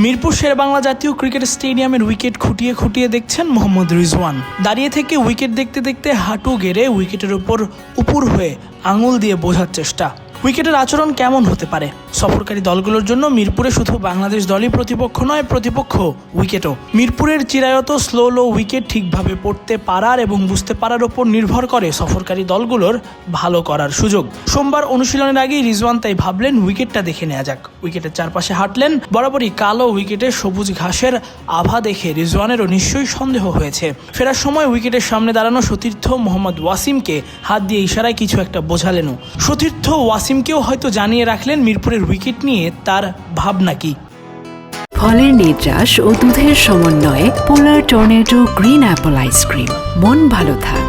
মিরপুর শেরেবাংলা জাতীয় ক্রিকেট স্টেডিয়ামের উইকেট খুঁটিয়ে খুঁটিয়ে দেখছেন মোহাম্মদ রিজওয়ান। দাঁড়িয়ে থেকে উইকেট দেখতে দেখতে হাঁটু গেড়ে উইকেটের উপর হয়ে আঙুল দিয়ে বোঝার চেষ্টা উইকেটের আচরণ কেমন হতে পারে। সফরকারী দলগুলোর জন্য মিরপুরে শুধু বাংলাদেশ দলই প্রতিপক্ষ নয়, প্রতিপক্ষ উইকেটও। মিরপুরের চিরায়ত স্লো উইকেট ঠিকভাবে পড়তে পারার এবং বুঝতে পারার ওপর নির্ভর করে সফরকারী দলগুলোর ভালো করার সুযোগ। সোমবার অনুশীলনের আগেই রিজওয়ান তাই ভাবলেন উইকেটটা দেখে নেওয়া যাক। উইকেটের চারপাশে হাঁটলেন, বরাবরই কালো উইকেটে সবুজ ঘাসের আভা দেখে রিজওয়ানেরও নিশ্চয়ই সন্দেহ হয়েছে। ফেরার সময় উইকেটের সামনে দাঁড়ানো সতীর্থ মোহাম্মদ ওয়াসিমকে হাত দিয়ে ইশারায় কিছু একটা বোঝালেনও। সতীর্থ ওয়াসিমকেও হয়তো জানিয়ে রাখলেন মিরপুরের উইকেট নিয়ে তার ভাবনা কি। ফলের নির্যাস ও দুধের সমন্বয়ে পোলার টর্নেডো গ্রিন অ্যাপল আইসক্রিম। মন ভালো থাক।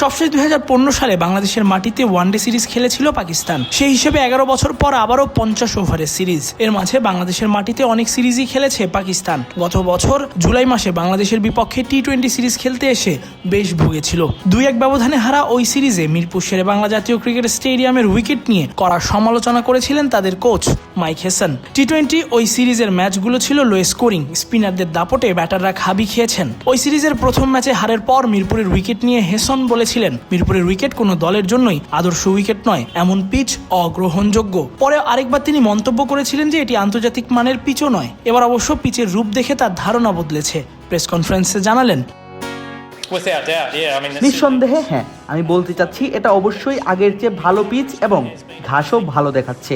সবশেষ 2015 সালে বাংলাদেশের মাটিতে ওয়ানডে সিরিজ খেলেছিল পাকিস্তান। সেই হিসেবে 11 বছর পর আবারও 50 ওভারের সিরিজ। এর মাঝে বাংলাদেশের মাটিতে অনেক সিরিজই খেলেছে পাকিস্তান। গত বছর জুলাই মাসে বাংলাদেশের বিপক্ষে টি-20 সিরিজ খেলতে এসে বেশ ভুগেছিল। 2-1 ব্যবধানে হারা ওই সিরিজে মিরপুর শেরেবাংলা জাতীয় ক্রিকেট স্টেডিয়ামের উইকেট নিয়ে কড়া সমালোচনা করেছিলেন তাদের কোচ মাইক হেসন। টি-20 ওই সিরিজের ম্যাচগুলো ছিল লো স্কোরিং, স্পিনারদের দাপটে ব্যাটাররা খাবি খেয়েছেন। ওই সিরিজের প্রথম ম্যাচে হারের পর মিরপুরের উইকেট নিয়ে হেসন বলেছিলেন, মিরপুরের উইকেট কোনো দলের জন্যই আদর্শ উইকেট নয়, এমন পিচ অগ্রহণযোগ্য। পরে আরেকবার তিনি মন্তব্য করেছিলেন যে এটি আন্তর্জাতিক মানের পিচও নয়। এবার অবশ্য পিচের রূপ দেখে তার ধারণা বদলেছে। প্রেস কনফারেন্সে জানালেন, নিঃসন্দেহে হ্যাঁ, আমি বলতে চাচ্ছি এটা অবশ্যই আগের চেয়ে ভালো পিচ এবং ঘাসও ভালো দেখাচ্ছে।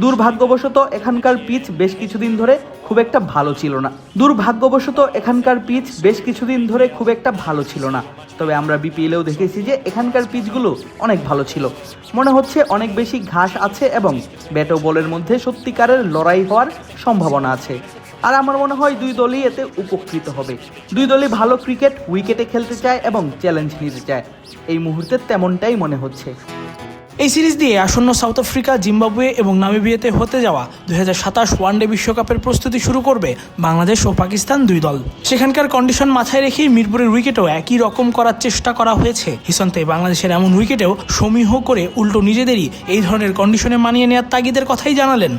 দুর্ভাগ্যবশত এখানকার পিচ বেশ কিছুদিন ধরে খুব একটা ভালো ছিল না। তবে আমরা বিপিএলেও দেখেছি যে এখানকার পিচগুলো অনেক ভালো ছিল। মনে হচ্ছে অনেক বেশি ঘাস আছে এবং ব্যাট ও বলের মধ্যে সত্যিকারের লড়াই হওয়ার সম্ভাবনা আছে। আর আমার মনে হয় দুই দলই এতে উপকৃত হবে। দুই দলই ভালো ক্রিকেট উইকেটে খেলতে চায় এবং চ্যালেঞ্জ নিতে চায়। এই মুহূর্তে তেমনটাই মনে হচ্ছে। এই সিরিজ দিয়ে আসন্ন সাউথ আফ্রিকা, জিম্বাবুয়ে এবং নামিবিয়াতে হতে যাওয়া 2027 ওয়ানডে বিশ্বকাপের প্রস্তুতি শুরু করবে বাংলাদেশ ও পাকিস্তান দুই দল। সেখানকার কন্ডিশন মাথায় রেখেই মিরপুরের উইকেটও একই রকম করার চেষ্টা করা হয়েছে। হিসন তাই বাংলাদেশের এমন উইকেটেও সমীহ করে উল্টো নিজেদেরই এই ধরনের কন্ডিশনে মানিয়ে নেওয়ার তাগিদের কথাই জানালেন।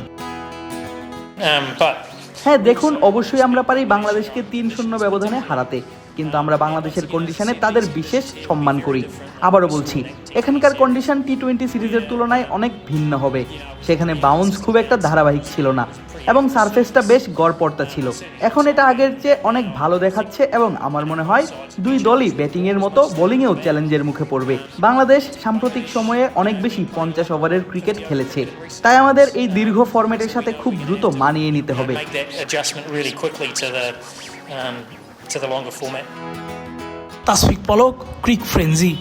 হ্যাঁ দেখুন, অবশ্যই আমরা পারি বাংলাদেশকে 3-0 ব্যবধানে হারাতে, কিন্তু আমরা বাংলাদেশের কন্ডিশনে তাদের বিশেষ সম্মান করি। আবারও বলছি, এখানকার কন্ডিশন টি-20 সিরিজের তুলনায় অনেক ভিন্ন হবে। সেখানে বাউন্স খুব একটা ধারাবাহিক ছিল না এবং সারফেসটা বেশ গড়পড়তা ছিল। এখন এটা আগের চেয়ে অনেক ভালো দেখাচ্ছে এবং আমার মনে হয় দুই দলই ব্যাটিংয়ের মতো বোলিংয়েও চ্যালেঞ্জের মুখে পড়বে। বাংলাদেশ সাম্প্রতিক সময়ে অনেক বেশি 50 ওভারের ক্রিকেট খেলেছে, তাই আমাদের এই দীর্ঘ ফরম্যাটের সাথে খুব দ্রুত মানিয়ে নিতে হবে। তাসফিক পলক, ক্রিক ফ্রেঞ্জি।